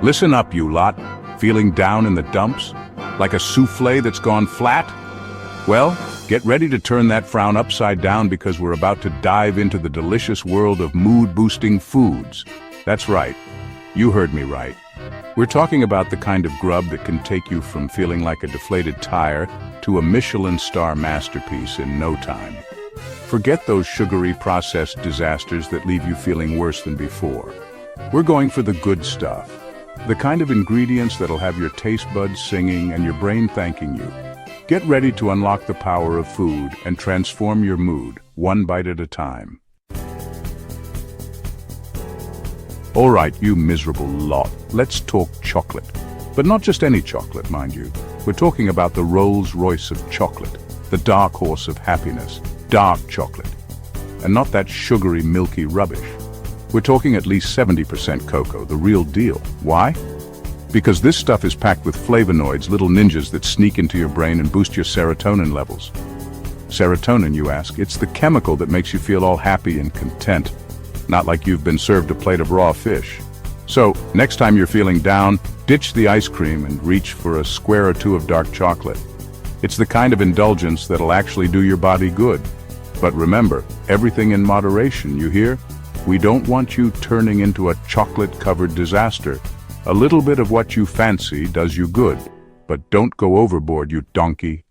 Listen up, you lot. Feeling down in the dumps? Like a souffle that's gone flat? Well, get ready to turn that frown upside down because we're about to dive into the delicious world of mood-boosting foods. That's right. You heard me right. We're talking about the kind of grub that can take you from feeling like a deflated tire to a Michelin star masterpiece in no time. Forget those sugary processed disasters that leave you feeling worse than before. We're going for the good stuff. The kind of ingredients that'll have your taste buds singing and your brain thanking you. Get ready to unlock the power of food and transform your mood, one bite at a time. All right, you miserable lot, let's talk chocolate. But not just any chocolate, mind you. We're talking about the Rolls-Royce of chocolate, the dark horse of happiness, dark chocolate. And not that sugary, milky rubbish. We're talking at least 70% cocoa, the real deal. Why? Because this stuff is packed with flavonoids, little ninjas that sneak into your brain and boost your serotonin levels. Serotonin, you ask? It's the chemical that makes you feel all happy and content. Not like you've been served a plate of raw fish. So, next time you're feeling down, ditch the ice cream and reach for a square or two of dark chocolate. It's the kind of indulgence that'll actually do your body good. But remember, everything in moderation, you hear? We don't want you turning into a chocolate-covered disaster. A little bit of what you fancy does you good, but don't go overboard, you donkey.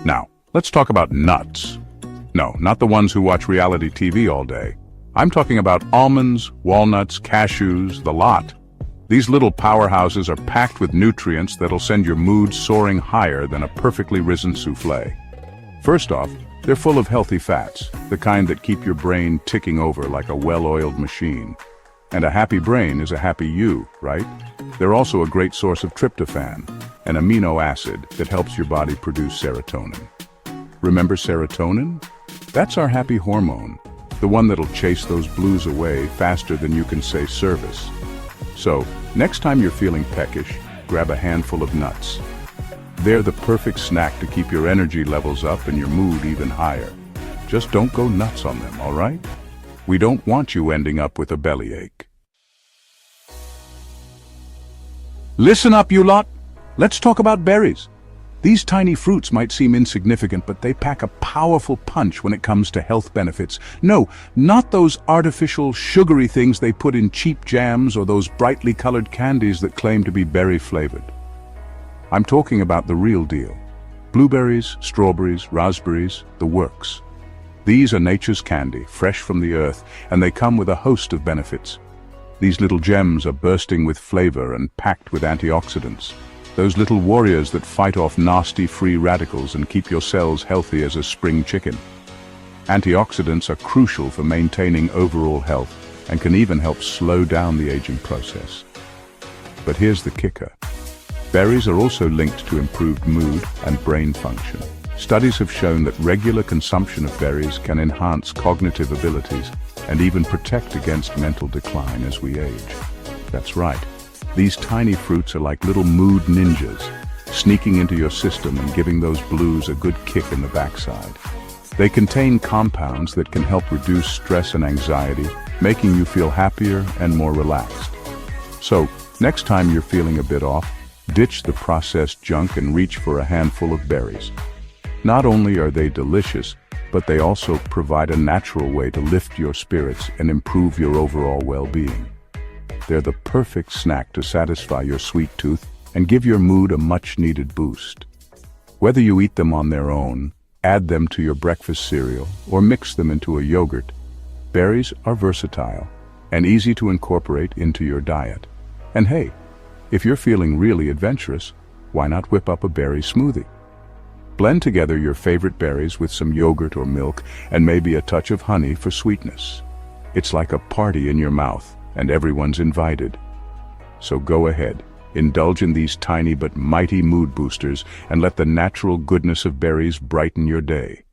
Now, let's talk about nuts. No, not the ones who watch reality TV all day. I'm talking about almonds, walnuts, cashews, the lot. These little powerhouses are packed with nutrients that'll send your mood soaring higher than a perfectly risen souffle. First off, they're full of healthy fats, the kind that keep your brain ticking over like a well-oiled machine. And a happy brain is a happy you, right? They're also a great source of tryptophan, an amino acid that helps your body produce serotonin. Remember serotonin? That's our happy hormone, the one that'll chase those blues away faster than you can say service. So, next time you're feeling peckish, grab a handful of nuts. They're the perfect snack to keep your energy levels up and your mood even higher. Just don't go nuts on them, all right? We don't want you ending up with a bellyache. Listen up, you lot. Let's talk about berries. These tiny fruits might seem insignificant, but they pack a powerful punch when it comes to health benefits. No, not those artificial, sugary things they put in cheap jams or those brightly colored candies that claim to be berry-flavored. I'm talking about the real deal. Blueberries, strawberries, raspberries, the works. These are nature's candy, fresh from the earth, and they come with a host of benefits. These little gems are bursting with flavor and packed with antioxidants. Those little warriors that fight off nasty free radicals and keep your cells healthy as a spring chicken. Antioxidants are crucial for maintaining overall health and can even help slow down the aging process. But here's the kicker. Berries are also linked to improved mood and brain function. Studies have shown that regular consumption of berries can enhance cognitive abilities and even protect against mental decline as we age. That's right. These tiny fruits are like little mood ninjas, sneaking into your system and giving those blues a good kick in the backside. They contain compounds that can help reduce stress and anxiety, making you feel happier and more relaxed. So, next time you're feeling a bit off, ditch the processed junk and reach for a handful of berries. Not only are they delicious, but they also provide a natural way to lift your spirits and improve your overall well-being. They're the perfect snack to satisfy your sweet tooth and give your mood a much-needed boost. Whether you eat them on their own, add them to your breakfast cereal, or mix them into a yogurt, berries are versatile and easy to incorporate into your diet. And hey, if you're feeling really adventurous, why not whip up a berry smoothie? Blend together your favorite berries with some yogurt or milk and maybe a touch of honey for sweetness. It's like a party in your mouth, and everyone's invited. So go ahead, indulge in these tiny but mighty mood boosters and let the natural goodness of berries brighten your day.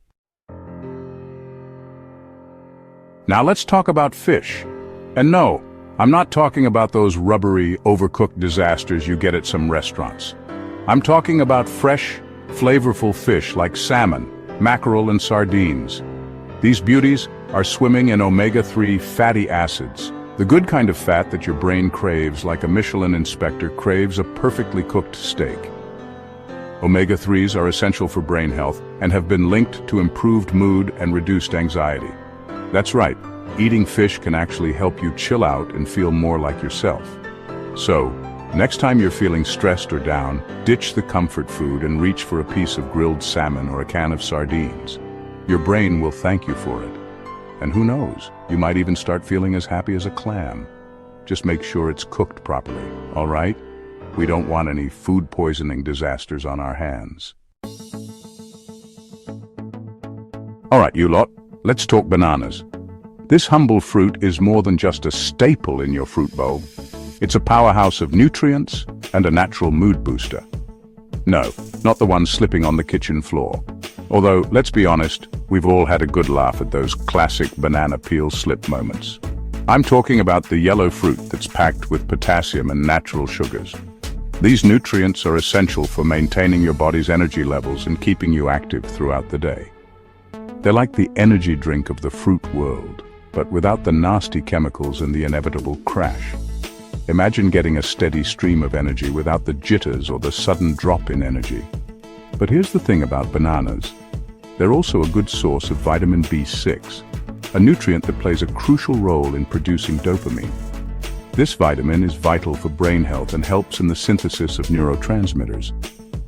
Now let's talk about fish. And no, I'm not talking about those rubbery, overcooked disasters you get at some restaurants. I'm talking about fresh, flavorful fish like salmon, mackerel, and sardines. These beauties are swimming in omega-3 fatty acids, The good kind of fat that your brain craves, like a Michelin inspector craves a perfectly cooked steak. Omega-3s are essential for brain health and have been linked to improved mood and reduced anxiety. That's right, eating fish can actually help you chill out and feel more like yourself. So, next time you're feeling stressed or down, ditch the comfort food and reach for a piece of grilled salmon or a can of sardines. Your brain will thank you for it. And who knows, you might even start feeling as happy as a clam. Just make sure it's cooked properly, all right? We don't want any food poisoning disasters on our hands. All right, you lot, let's talk bananas. This humble fruit is more than just a staple in your fruit bowl. It's a powerhouse of nutrients and a natural mood booster. No, not the one slipping on the kitchen floor. Although, let's be honest, we've all had a good laugh at those classic banana peel slip moments. I'm talking about the yellow fruit that's packed with potassium and natural sugars. These nutrients are essential for maintaining your body's energy levels and keeping you active throughout the day. They're like the energy drink of the fruit world, but without the nasty chemicals and the inevitable crash. Imagine getting a steady stream of energy without the jitters or the sudden drop in energy. But here's the thing about bananas. They're also a good source of vitamin B6, a nutrient that plays a crucial role in producing dopamine. This vitamin is vital for brain health and helps in the synthesis of neurotransmitters.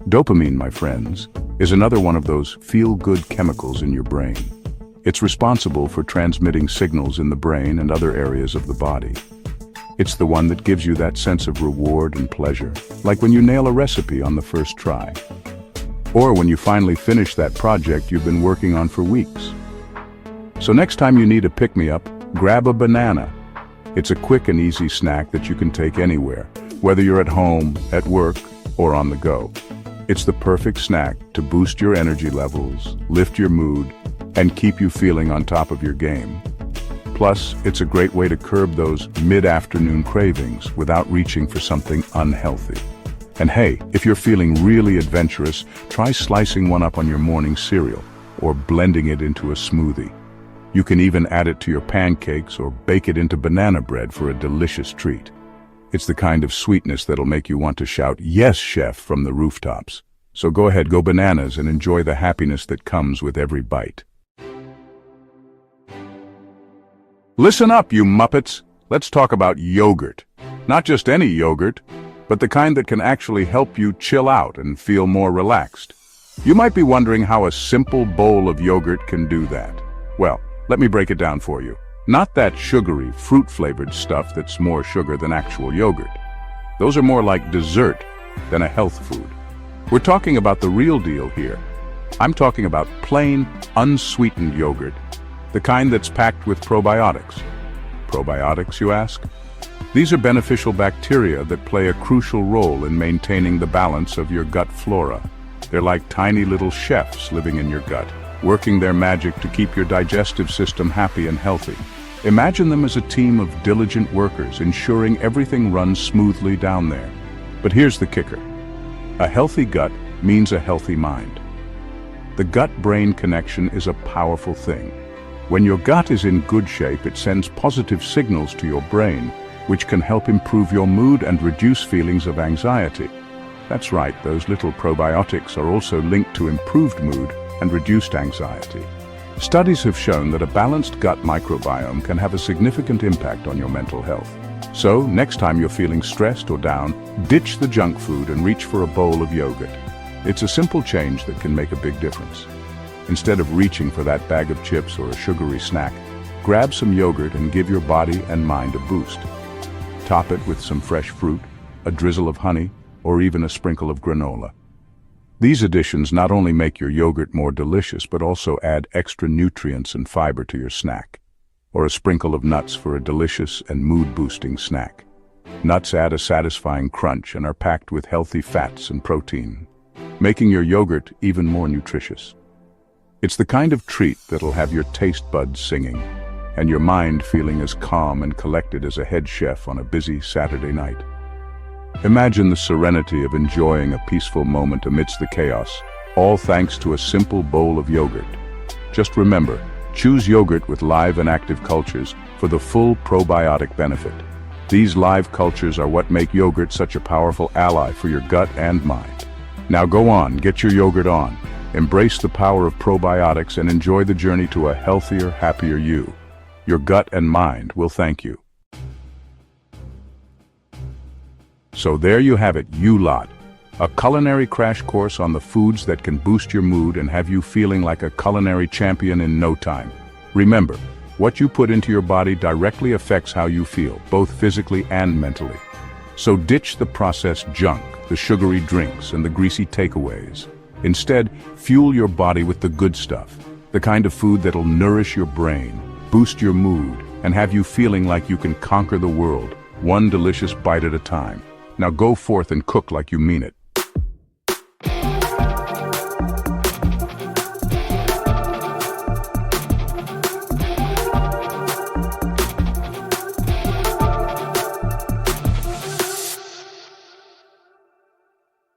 Dopamine, my friends, is another one of those feel-good chemicals in your brain. It's responsible for transmitting signals in the brain and other areas of the body. It's the one that gives you that sense of reward and pleasure, like when you nail a recipe on the first try. Or when you finally finish that project you've been working on for weeks. So next time you need a pick-me-up, grab a banana. It's a quick and easy snack that you can take anywhere, whether you're at home, at work, or on the go. It's the perfect snack to boost your energy levels, lift your mood, and keep you feeling on top of your game. Plus, it's a great way to curb those mid-afternoon cravings without reaching for something unhealthy. And hey, if you're feeling really adventurous, try slicing one up on your morning cereal or blending it into a smoothie. You can even add it to your pancakes or bake it into banana bread for a delicious treat. It's the kind of sweetness that'll make you want to shout, "Yes, chef," from the rooftops. So go ahead, go bananas and enjoy the happiness that comes with every bite. Listen up, you Muppets. Let's talk about yogurt. Not just any yogurt, but the kind that can actually help you chill out and feel more relaxed. You might be wondering how a simple bowl of yogurt can do that. Well, let me break it down for you. Not that sugary, fruit-flavored stuff that's more sugar than actual yogurt. Those are more like dessert than a health food. We're talking about the real deal here. I'm talking about plain, unsweetened yogurt, the kind that's packed with probiotics. Probiotics, you ask? These are beneficial bacteria that play a crucial role in maintaining the balance of your gut flora. They're like tiny little chefs living in your gut, working their magic to keep your digestive system happy and healthy. Imagine them as a team of diligent workers, ensuring everything runs smoothly down there. But here's the kicker. A healthy gut means a healthy mind. The gut-brain connection is a powerful thing. When your gut is in good shape, it sends positive signals to your brain, which can help improve your mood and reduce feelings of anxiety. That's right, those little probiotics are also linked to improved mood and reduced anxiety. Studies have shown that a balanced gut microbiome can have a significant impact on your mental health. So, next time you're feeling stressed or down, ditch the junk food and reach for a bowl of yogurt. It's a simple change that can make a big difference. Instead of reaching for that bag of chips or a sugary snack, grab some yogurt and give your body and mind a boost. Top it with some fresh fruit, a drizzle of honey, or even a sprinkle of granola. These additions not only make your yogurt more delicious, but also add extra nutrients and fiber to your snack. Or a sprinkle of nuts for a delicious and mood-boosting snack. Nuts add a satisfying crunch and are packed with healthy fats and protein, making your yogurt even more nutritious. It's the kind of treat that'll have your taste buds singing, and your mind feeling as calm and collected as a head chef on a busy Saturday night. Imagine the serenity of enjoying a peaceful moment amidst the chaos, all thanks to a simple bowl of yogurt. Just remember, Choose yogurt with live and active cultures for the full probiotic benefit. These live cultures are what make yogurt such a powerful ally for your gut and mind. Now go on, get your yogurt on. Embrace the power of probiotics and enjoy the journey to a healthier, happier you. Your gut and mind will thank you. So there you have it, you lot. A culinary crash course on the foods that can boost your mood and have you feeling like a culinary champion in no time. Remember, what you put into your body directly affects how you feel, both physically and mentally. So ditch the processed junk, the sugary drinks, and the greasy takeaways. Instead, fuel your body with the good stuff, the kind of food that'll nourish your brain, boost your mood, and have you feeling like you can conquer the world, one delicious bite at a time. Now go forth and cook like you mean it.